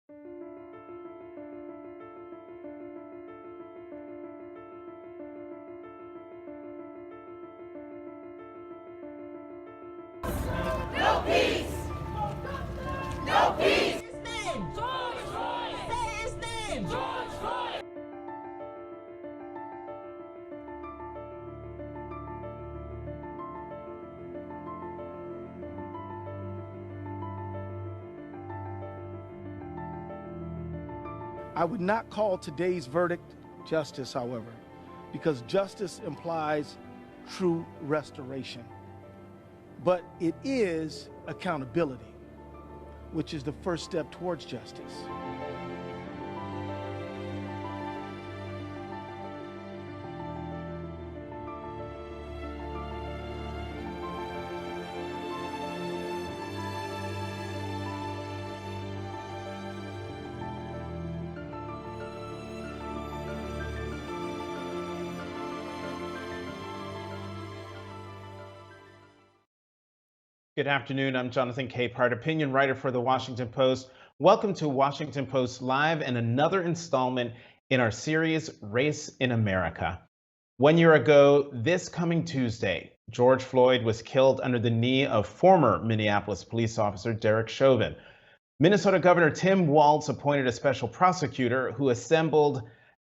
No peace! No peace! His name! George Floyd! Say his name! George Floyd! I would not call today's verdict justice, however, because justice implies true restoration. But it is accountability, which is the first step towards justice. Good afternoon. I'm Jonathan Capehart, opinion writer for the Washington Post. Welcome to Washington Post Live and another installment in our series, Race in America. 1 year ago, this coming Tuesday, George Floyd was killed under the knee of former Minneapolis police officer Derek Chauvin. Minnesota Governor Tim Walz appointed a special prosecutor who assembled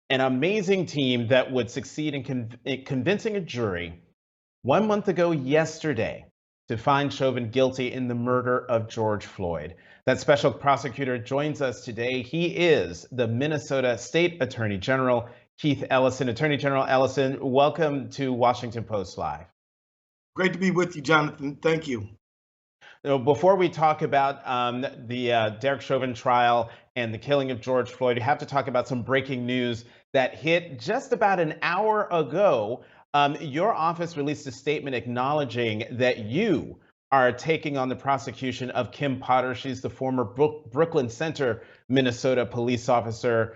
an amazing team that would succeed in convincing a jury 1 month ago yesterday to find Chauvin guilty in the murder of George Floyd. That special prosecutor joins us today. He is the Minnesota State Attorney General, Keith Ellison. Attorney General Ellison, welcome to Washington Post Live. Great to be with you, Jonathan. Thank you. Before we talk about the Derek Chauvin trial and the killing of George Floyd, we have to talk about some breaking news that hit just about an hour ago. Your office released a statement acknowledging that you are taking on the prosecution of Kim Potter. She's the former Brooklyn Center, Minnesota police officer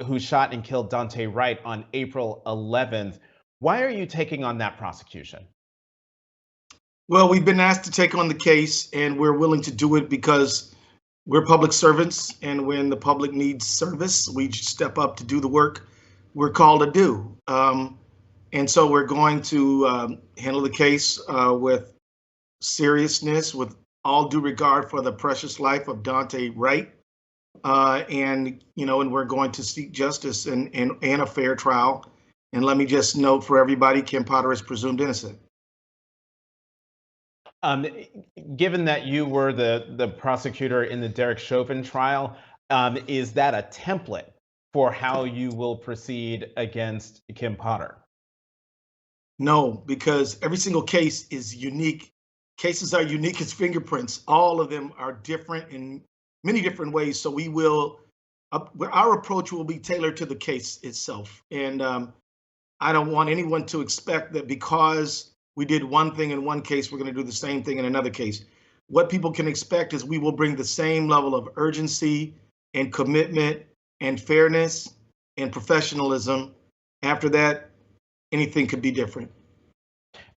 who shot and killed Daunte Wright on April 11th. Why are you taking on that prosecution? Well, we've been asked to take on the case, and we're willing to do it because we're public servants, and when the public needs service, we step up to do the work we're called to do. And so we're going to handle the case with seriousness, with all due regard for the precious life of Daunte Wright. And we're going to seek justice and a fair trial. And let me just note for everybody, Kim Potter is presumed innocent. Given that you were the prosecutor in the Derek Chauvin trial, is that a template for how you will proceed against Kim Potter? No, because every single case is unique. Cases are unique as fingerprints. All of them are different in many different ways. So our approach will be tailored to the case itself. And I don't want anyone to expect that because we did one thing in one case, we're going to do the same thing in another case. What people can expect is we will bring the same level of urgency and commitment and fairness and professionalism. After that, anything could be different.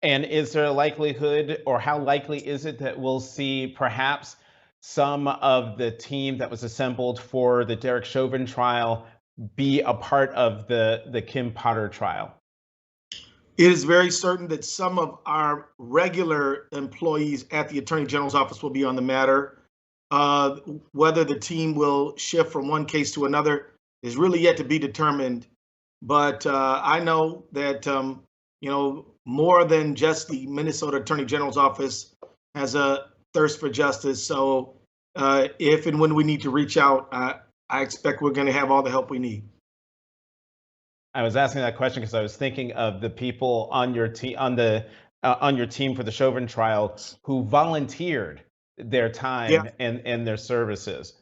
And is there a likelihood, or how likely is it that we'll see perhaps some of the team that was assembled for the Derek Chauvin trial be a part of the Kim Potter trial? It is very certain that some of our regular employees at the Attorney General's office will be on the matter. Whether the team will shift from one case to another is really yet to be determined. But I know that, more than just the Minnesota Attorney General's office has a thirst for justice. So if and when we need to reach out, I expect we're going to have all the help we need. I was asking that question because I was thinking of the people on your team on your team for the Chauvin trial who volunteered their time and their services.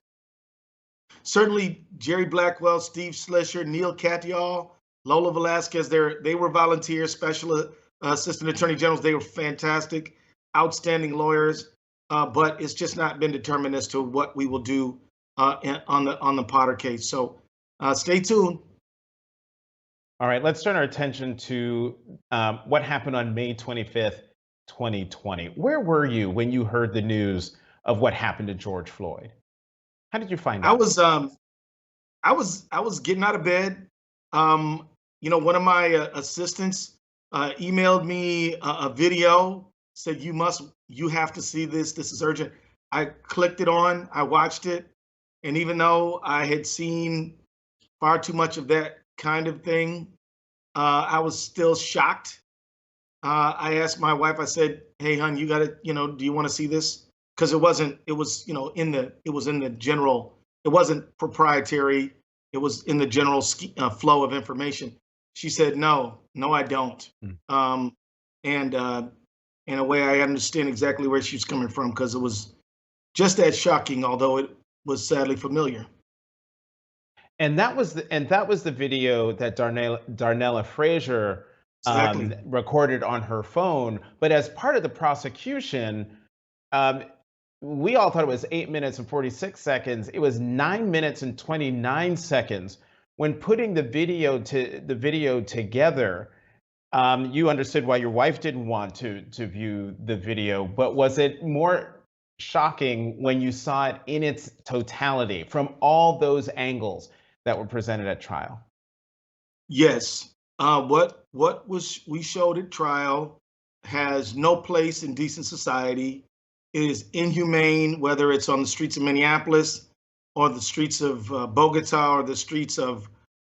Certainly, Jerry Blackwell, Steve Slisher, Neil Katyal, Lola Velasquez, they were volunteers, special assistant attorney generals. They were fantastic, outstanding lawyers, but it's just not been determined as to what we will do on the Potter case. So stay tuned. All right, let's turn our attention to what happened on May 25th, 2020. Where were you when you heard the news of what happened to George Floyd? How did you find I out? was I was getting out of bed. One of my assistants emailed me a video, said you have to see this. This is urgent. I clicked it on. I watched it, and even though I had seen far too much of that kind of thing, I was still shocked. I asked my wife. I said, "Hey, hon, you got to, do you want to see this?" Because it wasn't. It was, it was in the general. It wasn't proprietary. It was in the general flow of information. She said, "No, no, I don't." Mm. And in a way, I understand exactly where she's coming from because it was just as shocking, although it was sadly familiar. And that was the video that Darnella Frazier Exactly. recorded on her phone. But as part of the prosecution, um, we all thought it was 8 minutes and 46 seconds. It was 9 minutes and 29 seconds. When putting the video together, you understood why your wife didn't want to view the video, but was it more shocking when you saw it in its totality from all those angles that were presented at trial? Yes. What was we showed at trial has no place in decent society. It is inhumane, whether it's on the streets of Minneapolis or the streets of Bogota or the streets of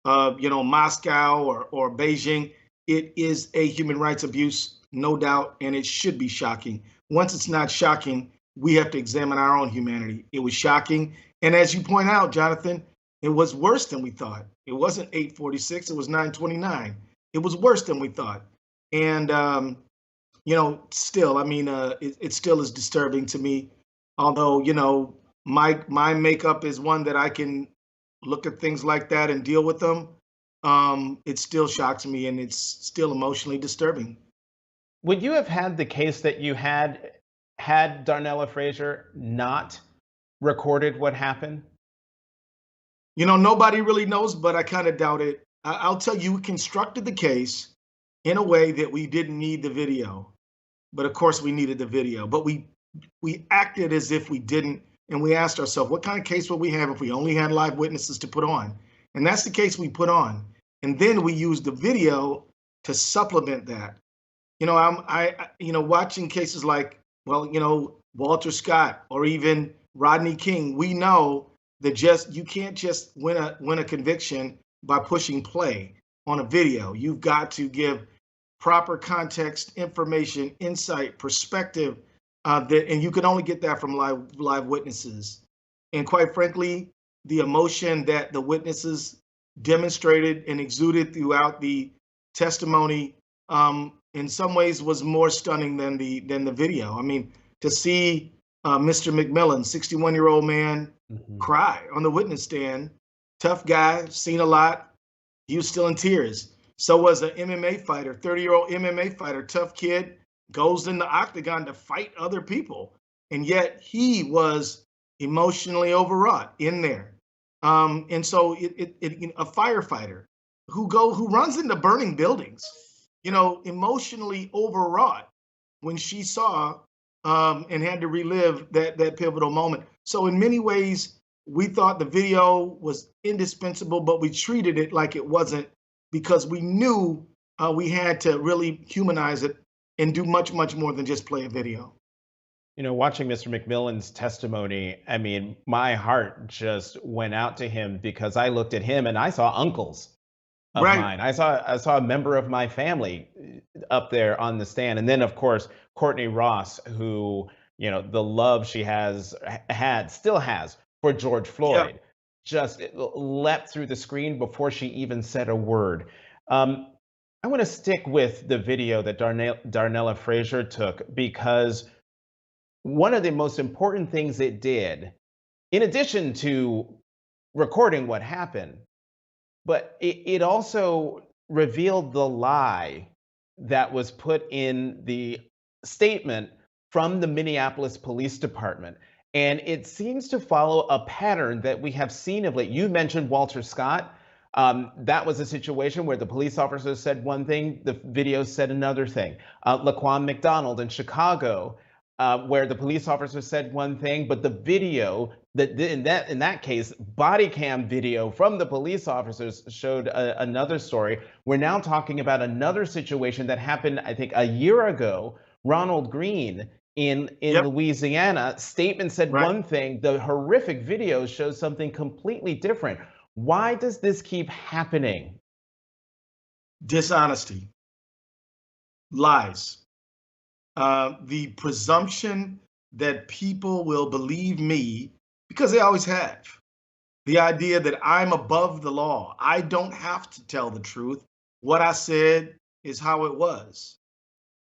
Moscow or Beijing. It is a human rights abuse, no doubt, and it should be shocking. Once it's not shocking, we have to examine our own humanity. It was shocking, and as you point out, Jonathan, it was worse than we thought. It wasn't 8:46, it was 9:29. It was worse than we thought. And still, I mean, it still is disturbing to me. Although, my makeup is one that I can look at things like that and deal with them. It still shocks me and it's still emotionally disturbing. Would you have had the case that you had Darnella Frazier not recorded what happened? Nobody really knows, but I kind of doubt it. I'll tell you, we constructed the case in a way that we didn't need the video, but of course we needed the video. But we acted as if we didn't, and we asked ourselves, what kind of case would we have if we only had live witnesses to put on? And that's the case we put on. And then we used the video to supplement that. Watching cases like, Walter Scott or even Rodney King, we know that you can't just win a conviction by pushing play on a video. You've got to give proper context, information, insight, perspective, and you can only get that from live witnesses. And quite frankly, the emotion that the witnesses demonstrated and exuded throughout the testimony, in some ways, was more stunning than the video. I mean, to see Mr. McMillan, 61-year-old man, cry on the witness stand, tough guy, seen a lot. He was still in tears. So was an MMA fighter, 30-year-old MMA fighter, tough kid, goes in the octagon to fight other people. And yet he was emotionally overwrought in there. And so a firefighter who runs into burning buildings, emotionally overwrought when she saw and had to relive that pivotal moment. So in many ways, we thought the video was indispensable, but we treated it like it wasn't because we knew we had to really humanize it and do much, much more than just play a video. Watching Mr. McMillan's testimony, I mean, my heart just went out to him because I looked at him and I saw uncles of Right. mine. I saw a member of my family up there on the stand. And then of course, Courtney Ross, who, the love she still has for George Floyd, just leapt through the screen before she even said a word. I want to stick with the video that Darnella Frazier took because one of the most important things it did, in addition to recording what happened, but it also revealed the lie that was put in the statement from the Minneapolis Police Department. And it seems to follow a pattern that we have seen of late. You mentioned Walter Scott. That was a situation where the police officer said one thing, the video said another thing. Laquan McDonald in Chicago, where the police officer said one thing, but the video in that case, body cam video from the police officers showed another story. We're now talking about another situation that happened, I think, a year ago. Ronald Green in Yep. Louisiana, statement said Right. one thing, the horrific video shows something completely different. Why does this keep happening? Dishonesty, lies, the presumption that people will believe me because they always have. The idea that I'm above the law. I don't have to tell the truth. What I said is how it was.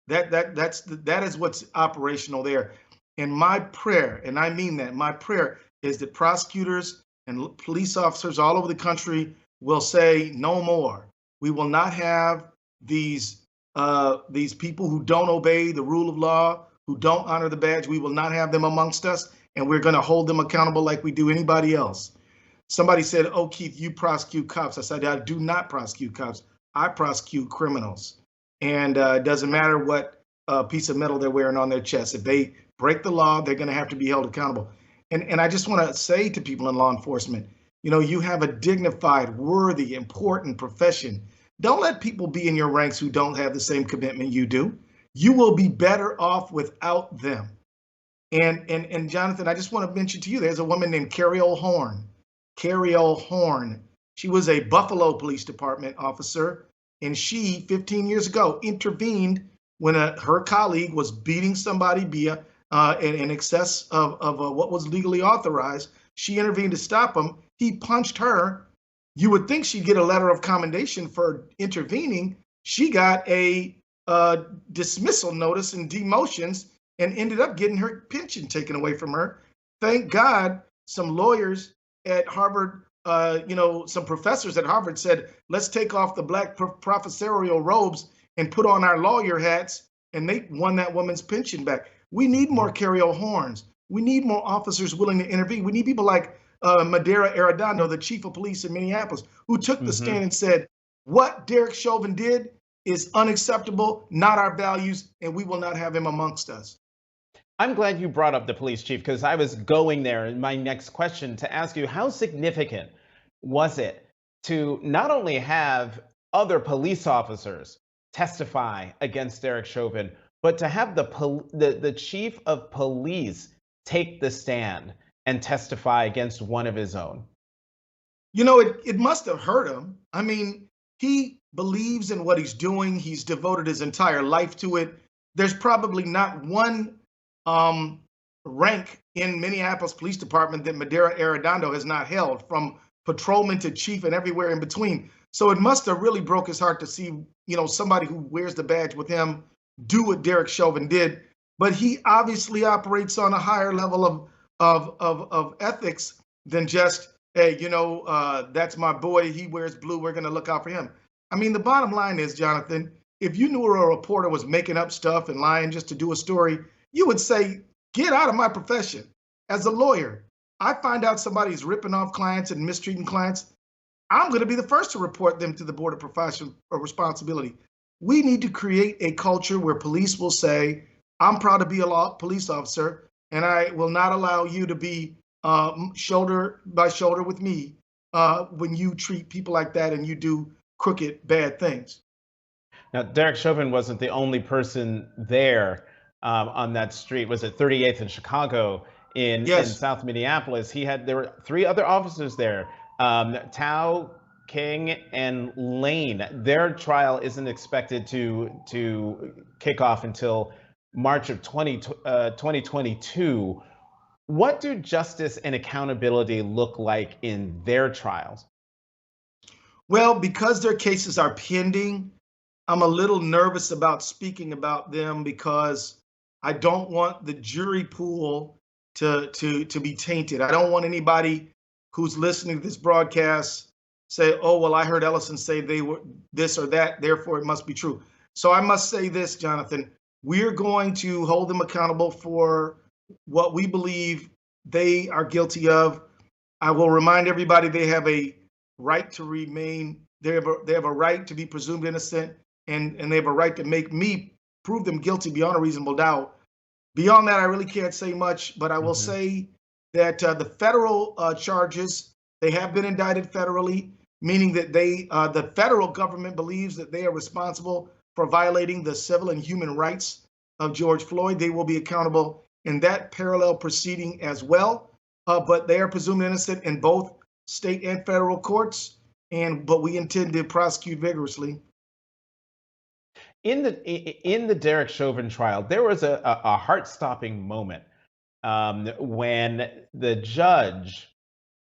That is what's operational there. And my prayer, and I mean that, my prayer is that prosecutors and police officers all over the country will say no more. We will not have these people who don't obey the rule of law, who don't honor the badge. We will not have them amongst us, and we're going to hold them accountable like we do anybody else. Somebody said, "Oh, Keith, you prosecute cops." I said, "I do not prosecute cops. I prosecute criminals." And it doesn't matter what piece of metal they're wearing on their chest. If they break the law, they're going to have to be held accountable. And I just want to say to people in law enforcement, you know, you have a dignified, worthy, important profession. Don't let people be in your ranks who don't have the same commitment you do. You will be better off without them. And Jonathan, I just want to mention to you, there's a woman named Carrie O'Horn. Carrie O'Horn. She was a Buffalo Police Department officer, and she, 15 years ago, intervened when her colleague was beating somebody in excess of what was legally authorized. She intervened to stop him. He punched her. You would think she'd get a letter of commendation for intervening. She got a dismissal notice and demotions and ended up getting her pension taken away from her. Thank God some lawyers at Harvard, some professors at Harvard said, let's take off the black professorial robes and put on our lawyer hats, and they won that woman's pension back. We need more Carrie O'Horns. We need more officers willing to intervene. We need people like Madera Arredondo, the chief of police in Minneapolis, who took the stand and said, what Derek Chauvin did is unacceptable, not our values, and we will not have him amongst us. I'm glad you brought up the police chief, because I was going there in my next question to ask you, how significant was it to not only have other police officers testify against Derek Chauvin, but to have the chief of police take the stand and testify against one of his own? You know, it must have hurt him. I mean, he believes in what he's doing. He's devoted his entire life to it. There's probably not one rank in Minneapolis Police Department that Madera Arredondo has not held, from patrolman to chief and everywhere in between. So it must have really broke his heart to see, you know, somebody who wears the badge with him do what Derek Chauvin did. But he obviously operates on a higher level of ethics than just, hey, that's my boy. He wears blue. We're going to look out for him. I mean, the bottom line is, Jonathan, if you knew a reporter was making up stuff and lying just to do a story, you would say, get out of my profession. As a lawyer, I find out somebody's ripping off clients and mistreating clients, I'm going to be the first to report them to the Board of Professional Responsibility. We need to create a culture where police will say, I'm proud to be a police officer, and I will not allow you to be shoulder by shoulder with me when you treat people like that and you do crooked, bad things. Now, Derek Chauvin wasn't the only person there on that street. Was it 38th in Chicago in South Minneapolis? There were 3 other officers there, Tao, King, and Lane. Their trial isn't expected to kick off until March of 2022. What do justice and accountability look like in their trials? Well, because their cases are pending, I'm a little nervous about speaking about them because I don't want the jury pool to be tainted. I don't want anybody who's listening to this broadcast say, oh, well, I heard Ellison say they were this or that, therefore it must be true. So I must say this, Jonathan, we're going to hold them accountable for what we believe they are guilty of. I will remind everybody they have a right to remain, they have a right to be presumed innocent, and they have a right to make me prove them guilty beyond a reasonable doubt. Beyond that, I really can't say much, but I will Mhm. say that the federal charges, they have been indicted federally, meaning that the federal government believes that they are responsible for violating the civil and human rights of George Floyd. They will be accountable in that parallel proceeding as well, but they are presumed innocent in both state and federal courts, but we intend to prosecute vigorously. In the Derek Chauvin trial, there was a heart-stopping moment when the judge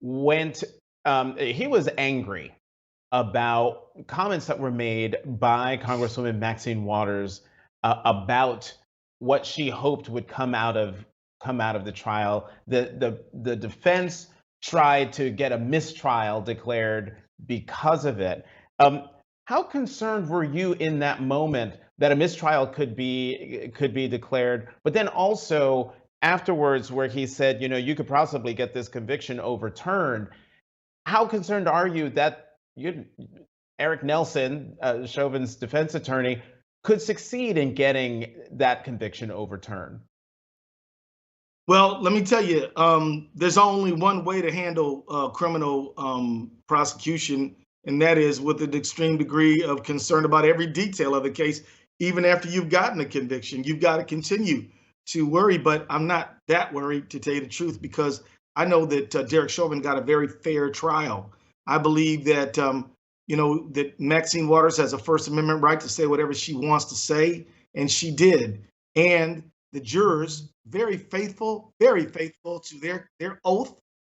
went. He was angry about comments that were made by Congresswoman Maxine Waters about what she hoped would come out of the trial. The defense tried to get a mistrial declared because of it. Um, how concerned were you in that moment that a mistrial could be declared, but then also afterwards where he said, you could possibly get this conviction overturned? How concerned are you that Eric Nelson, Chauvin's defense attorney, could succeed in getting that conviction overturned? Well, let me tell you, there's only one way to handle criminal prosecution, and that is with an extreme degree of concern about every detail of the case. Even after you've gotten a conviction, you've got to continue to worry. But I'm not that worried, to tell you the truth, because I know that Derek Chauvin got a very fair trial. I believe that that Maxine Waters has a First Amendment right to say whatever she wants to say, and she did. And the jurors, very faithful to their oath,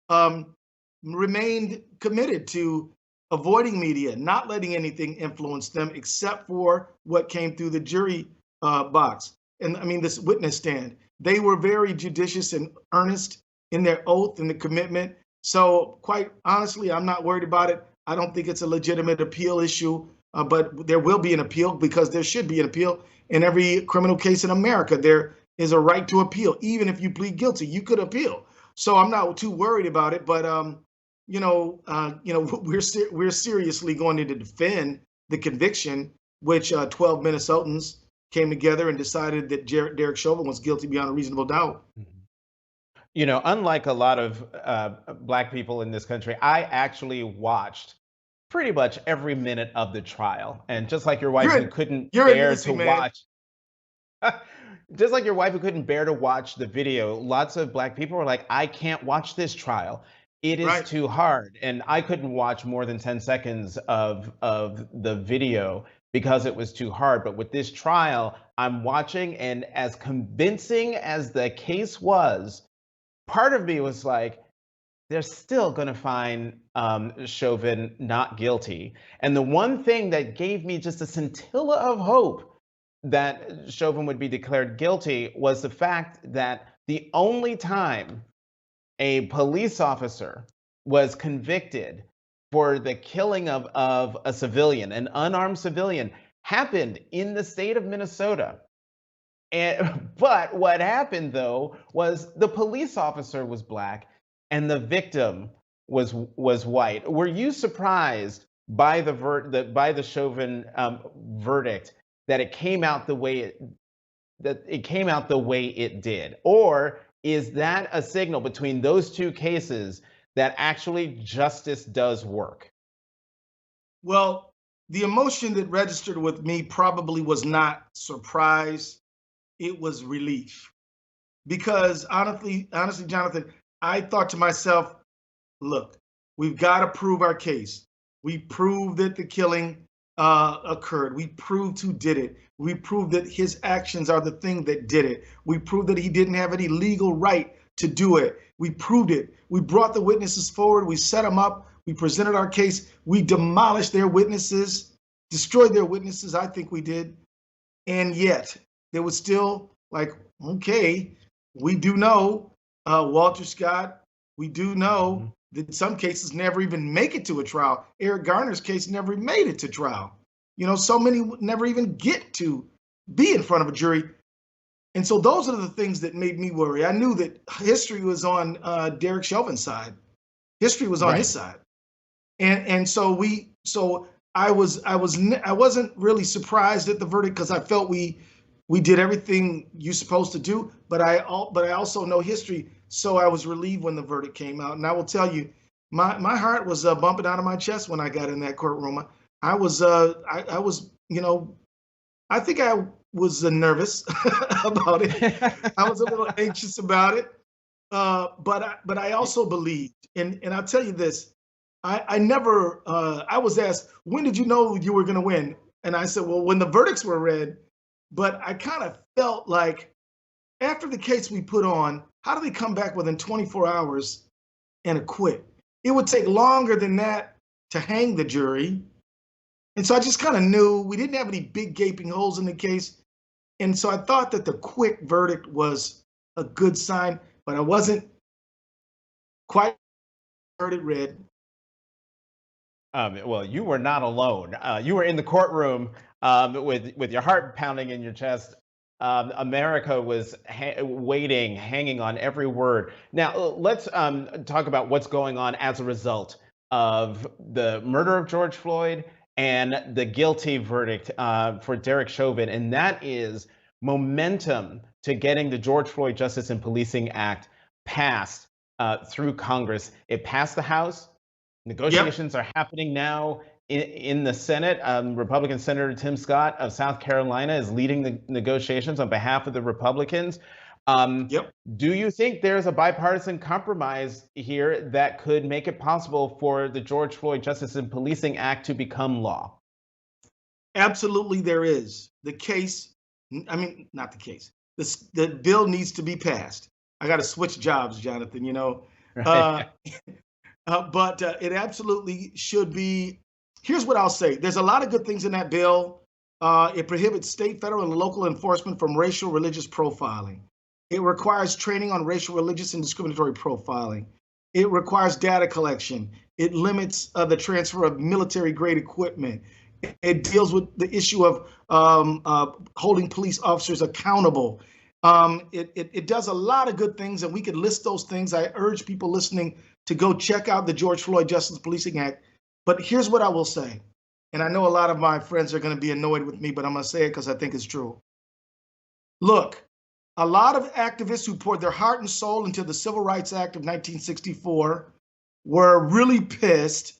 um, remained committed to avoiding media, not letting anything influence them except for what came through the jury box. And I mean, this witness stand. They were very judicious and earnest in their oath and the commitment. So, quite honestly, I'm not worried about it. I don't think it's a legitimate appeal issue, but there will be an appeal because there should be an appeal in every criminal case in America. There is a right to appeal. Even if you plead guilty, you could appeal. So I'm not too worried about it. But we're seriously going to defend the conviction, which 12 Minnesotans came together and decided that Derek Chauvin was guilty beyond a reasonable doubt. Unlike a lot of Black people in this country, I actually watched pretty much every minute of the trial. And just like your wife You're who in, couldn't you're in bear Lucy, to man. watch, just like your wife who couldn't bear to watch the video, lots of Black people were like, I can't watch this trial. It is Right. too hard. And I couldn't watch more than 10 seconds of the video because it was too hard. But with this trial, I'm watching, and as convincing as the case was, part of me was like, they're still going to find Chauvin not guilty. And the one thing that gave me just a scintilla of hope that Chauvin would be declared guilty was the fact that the only time a police officer was convicted for the killing of a civilian, an unarmed civilian, happened in the state of Minnesota. But what happened though was the police officer was Black and the victim was white. Were you surprised by the Chauvin verdict that it came out the way it did, or is that a signal between those two cases that actually justice does work? Well, the emotion that registered with me probably was not surprise. It was relief. Because honestly, Jonathan, I thought to myself, look, we've got to prove our case. We proved that the killing occurred. We proved who did it. We proved that his actions are the thing that did it. We proved that he didn't have any legal right to do it. We proved it. We brought the witnesses forward. We set them up. We presented our case. We demolished their witnesses, destroyed their witnesses. I think we did. And yet there was still like, okay, we do know Walter Scott. We do know that some cases never even make it to a trial. Eric Garner's case never made it to trial. So many never even get to be in front of a jury. And so those are the things that made me worry. I knew that history was on Derek Chauvin's side. History was on his side. And so I wasn't really surprised at the verdict because I felt we We did everything you're supposed to do, but I also know history, so I was relieved when the verdict came out. And I will tell you, my heart was bumping out of my chest when I got in that courtroom. I was I think I was nervous about it. I was a little anxious about it, but I also believed, and I'll tell you this: I never. I was asked, when did you know you were going to win? And I said, well, when the verdicts were read. But I kind of felt like after the case we put on, how do they come back within 24 hours and acquit? It would take longer than that to hang the jury. And so I just kind of knew we didn't have any big gaping holes in the case. And so I thought that the quick verdict was a good sign, but I wasn't quite heard it read. Well, you were not alone. You were in the courtroom with your heart pounding in your chest. America was waiting, hanging on every word. Now, let's talk about what's going on as a result of the murder of George Floyd and the guilty verdict for Derek Chauvin, and that is momentum to getting the George Floyd Justice and Policing Act passed through Congress. It passed the House. Negotiations are happening now in the Senate. Republican Senator Tim Scott of South Carolina is leading the negotiations on behalf of the Republicans. Do you think there's a bipartisan compromise here that could make it possible for the George Floyd Justice and Policing Act to become law? Absolutely, there is. The case, I mean, not the case. The bill needs to be passed. I got to switch jobs, Jonathan, you know. Right. But it absolutely should be. Here's what I'll say. There's a lot of good things in that bill. It prohibits state, federal, and local enforcement from racial, religious profiling. It requires training on racial, religious, and discriminatory profiling. It requires data collection. It limits the transfer of military-grade equipment. It deals with the issue of holding police officers accountable. It does a lot of good things, and we could list those things. I urge people listening to go check out the George Floyd Justice Policing Act. But here's what I will say, and I know a lot of my friends are going to be annoyed with me, but I'm going to say it because I think it's true. Look, a lot of activists who poured their heart and soul into the Civil Rights Act of 1964 were really pissed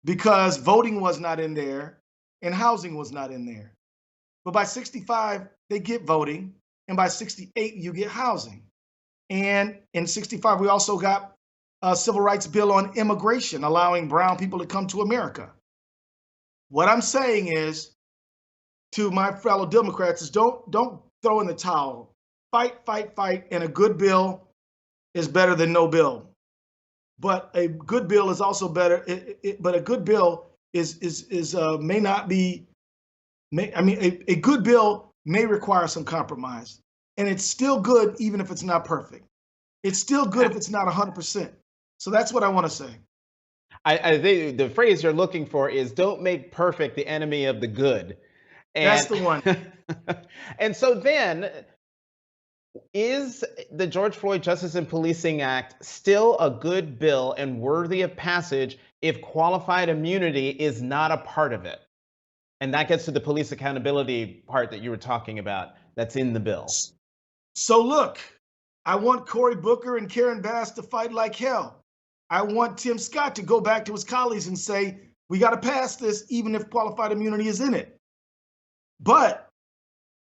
because voting was not in there and housing was not in there. But by 65, they get voting, and by 68, you get housing. And in 65, we also got a civil rights bill on immigration, allowing brown people to come to America. What I'm saying is, to my fellow Democrats, is don't throw in the towel. Fight, fight, fight, and a good bill is better than no bill. But a good bill is also better. But a good bill may not be. A good bill may require some compromise, and it's still good even if it's not perfect. It's still good if it's not 100%. So that's what I want to say. I think the phrase you're looking for is "don't make perfect the enemy of the good." And, that's the one. And so then, is the George Floyd Justice and Policing Act still a good bill and worthy of passage if qualified immunity is not a part of it? And that gets to the police accountability part that you were talking about that's in the bill. So look, I want Cory Booker and Karen Bass to fight like hell. I want Tim Scott to go back to his colleagues and say, we got to pass this even if qualified immunity is in it. But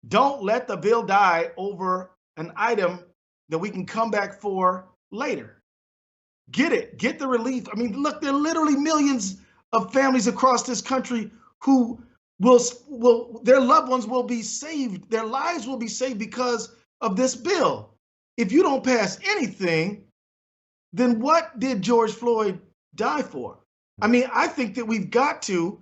don't let the bill die over an item that we can come back for later. Get it. Get the relief. I mean, look, there are literally millions of families across this country who will their loved ones will be saved. Their lives will be saved because of this bill. If you don't pass anything, then what did George Floyd die for? I mean, I think that we've got to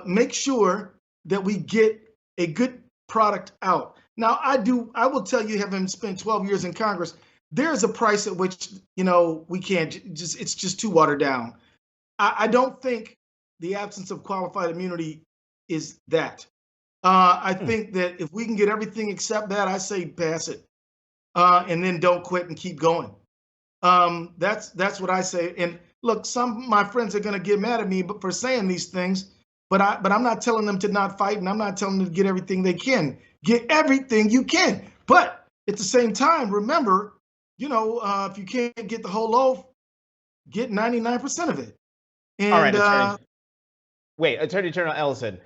make sure that we get a good product out. Now, I will tell you, having spent 12 years in Congress, there is a price at which, we can't it's just too watered down. I don't think the absence of qualified immunity is that. I think that if we can get everything except that, I say pass it, and then don't quit and keep going. That's what I say. And look, some of my friends are going to get mad at me for saying these things, But I'm not telling them to not fight, and I'm not telling them to get everything they can. Get everything you can. But at the same time, remember, if you can't get the whole loaf, get 99% of it. And All right, Attorney General Ellison,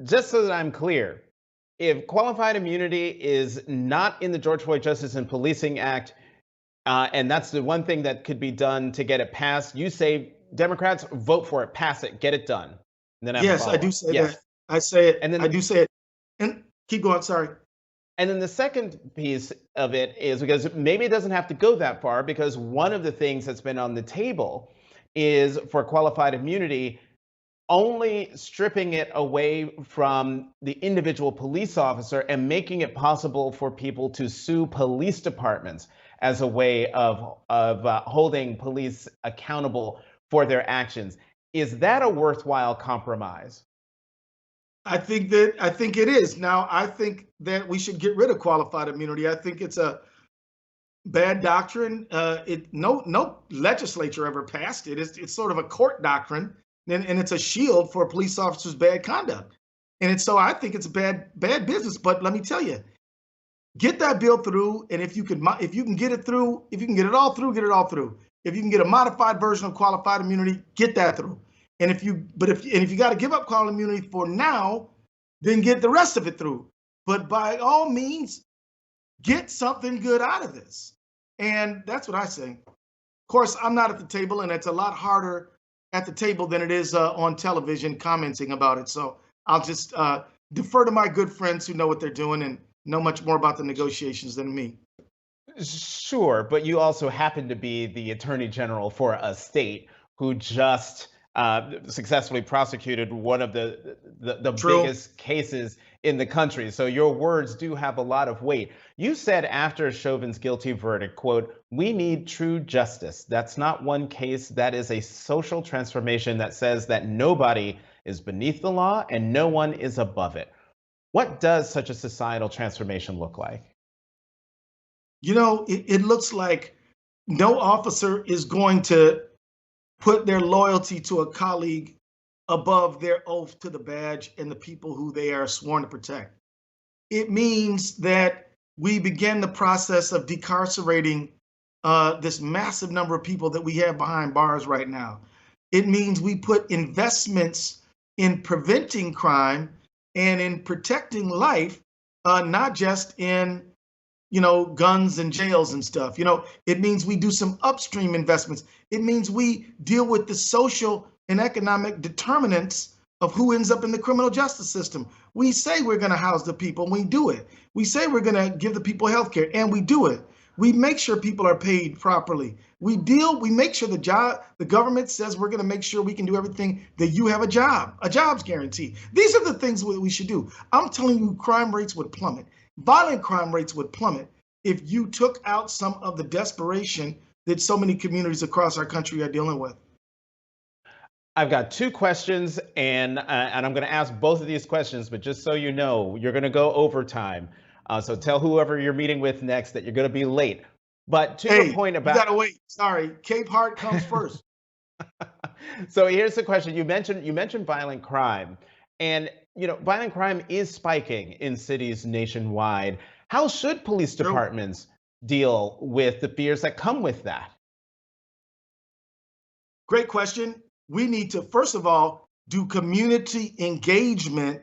just so that I'm clear, if qualified immunity is not in the George Floyd Justice and Policing Act, and that's the one thing that could be done to get it passed, you say Democrats vote for it, pass it, get it done. And then yes, I do say yes. that. I say it. And then I do say it. And keep going. Sorry. And then the second piece of it is because maybe it doesn't have to go that far, because one of the things that's been on the table is for qualified immunity, only stripping it away from the individual police officer and making it possible for people to sue police departments as a way of holding police accountable for their actions. Is that a worthwhile compromise? I think it is. Now, I think that we should get rid of qualified immunity. I think it's a bad doctrine. No legislature ever passed it. It's sort of a court doctrine, and it's a shield for police officers' bad conduct. And so I think it's a bad business. But let me tell you, get that bill through, and if you can get it through, if you can get it all through, get it all through. If you can get a modified version of qualified immunity, get that through. And if you got to give up qualified immunity for now, then get the rest of it through. But by all means, get something good out of this. And that's what I say. Of course, I'm not at the table, and it's a lot harder at the table than it is on television commenting about it. So I'll just defer to my good friends who know what they're doing and know much more about the negotiations than me. Sure, but you also happen to be the attorney general for a state who just successfully prosecuted one of the biggest cases in the country. So your words do have a lot of weight. You said after Chauvin's guilty verdict, quote, "We need true justice. That's not one case. That is a social transformation that says that nobody is beneath the law and no one is above it." What does such a societal transformation look like? It looks like no officer is going to put their loyalty to a colleague above their oath to the badge and the people who they are sworn to protect. It means that we begin the process of decarcerating this massive number of people that we have behind bars right now. It means we put investments in preventing crime and in protecting life, not just in guns and jails and stuff. It means we do some upstream investments. It means we deal with the social and economic determinants of who ends up in the criminal justice system. We say we're going to house the people, and we do it. We say we're going to give the people health care, and we do it. We make sure people are paid properly. We make sure the government says we're going to make sure we can do everything that you have a jobs guarantee. These are the things that we should do. I'm telling you, crime rates would plummet. Violent crime rates would plummet if you took out some of the desperation that so many communities across our country are dealing with. I've got two questions, and I'm going to ask both of these questions, but just so you know, you're going to go overtime. So tell whoever you're meeting with next that you're going to be late. But to your point about— you got to wait. Sorry, Capehart comes first. So here's the question. You mentioned violent crime, and violent crime is spiking in cities nationwide. How should police departments deal with the fears that come with that? Great question. We need to, first of all, do community engagement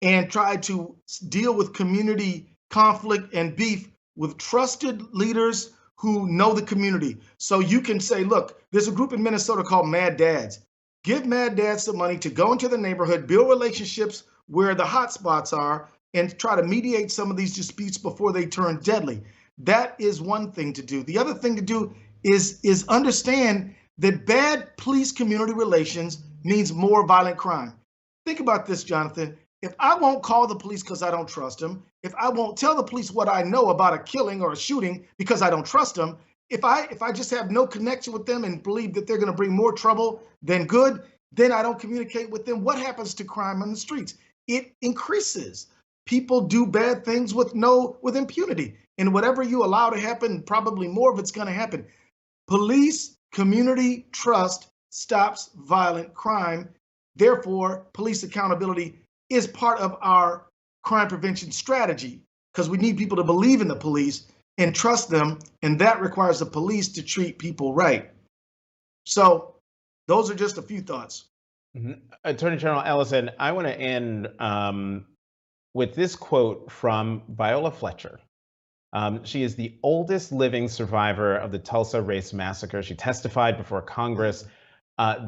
and try to deal with community conflict and beef with trusted leaders who know the community. So you can say, look, there's a group in Minnesota called Mad Dads. Give Mad Dads some money to go into the neighborhood, build relationships where the hot spots are, and try to mediate some of these disputes before they turn deadly. That is one thing to do. The other thing to do is understand that bad police-community relations means more violent crime. Think about this, Jonathan. If I won't call the police because I don't trust them, if I won't tell the police what I know about a killing or a shooting because I don't trust them, if I just have no connection with them and believe that they're going to bring more trouble than good, then I don't communicate with them. What happens to crime on the streets? It increases. People do bad things with impunity. And whatever you allow to happen, probably more of it's going to happen. Police community trust stops violent crime. Therefore, police accountability is part of our crime prevention strategy because we need people to believe in the police and trust them, and that requires the police to treat people right. So those are just a few thoughts. Attorney General Ellison, I want to end with this quote from Viola Fletcher. She is the oldest living survivor of the Tulsa race massacre. She testified before Congress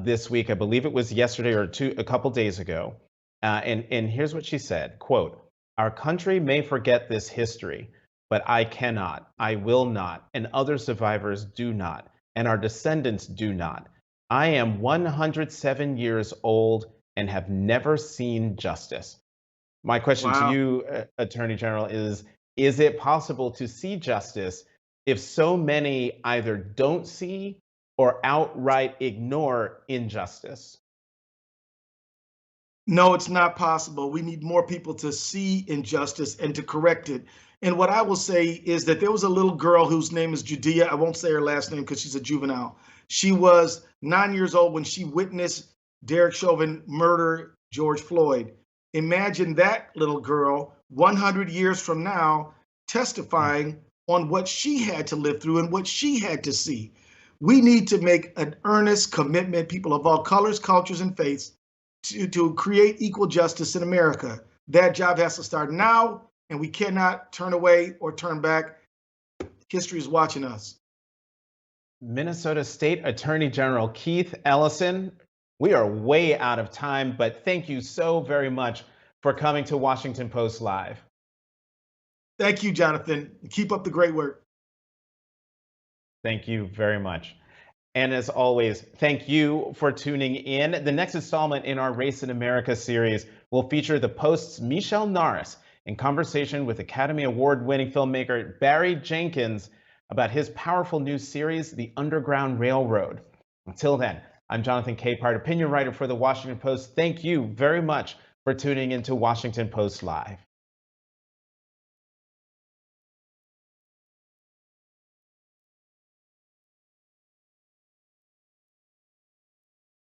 this week. I believe it was yesterday or a couple days ago. And here's what she said, quote, "Our country may forget this history, but I cannot, I will not, and other survivors do not, and our descendants do not. I am 107 years old and have never seen justice." My question to you, Attorney General, is it possible to see justice if so many either don't see or outright ignore injustice? No, it's not possible. We need more people to see injustice and to correct it. And what I will say is that there was a little girl whose name is Judea. I won't say her last name because she's a juvenile. She was 9 years old when she witnessed Derek Chauvin murder George Floyd. Imagine that little girl 100 years from now testifying on what she had to live through and what she had to see. We need to make an earnest commitment, people of all colors, cultures, and faiths, to create equal justice in America. That job has to start now, and we cannot turn away or turn back. History is watching us. Minnesota State Attorney General Keith Ellison, we are way out of time, but thank you so very much for coming to Washington Post Live. Thank you, Jonathan. Keep up the great work. Thank you very much. And as always, thank you for tuning in. The next installment in our Race in America series will feature the Post's Michelle Norris in conversation with Academy Award-winning filmmaker Barry Jenkins about his powerful new series, The Underground Railroad. Until then, I'm Jonathan Capehart, opinion writer for The Washington Post. Thank you very much for tuning into Washington Post Live.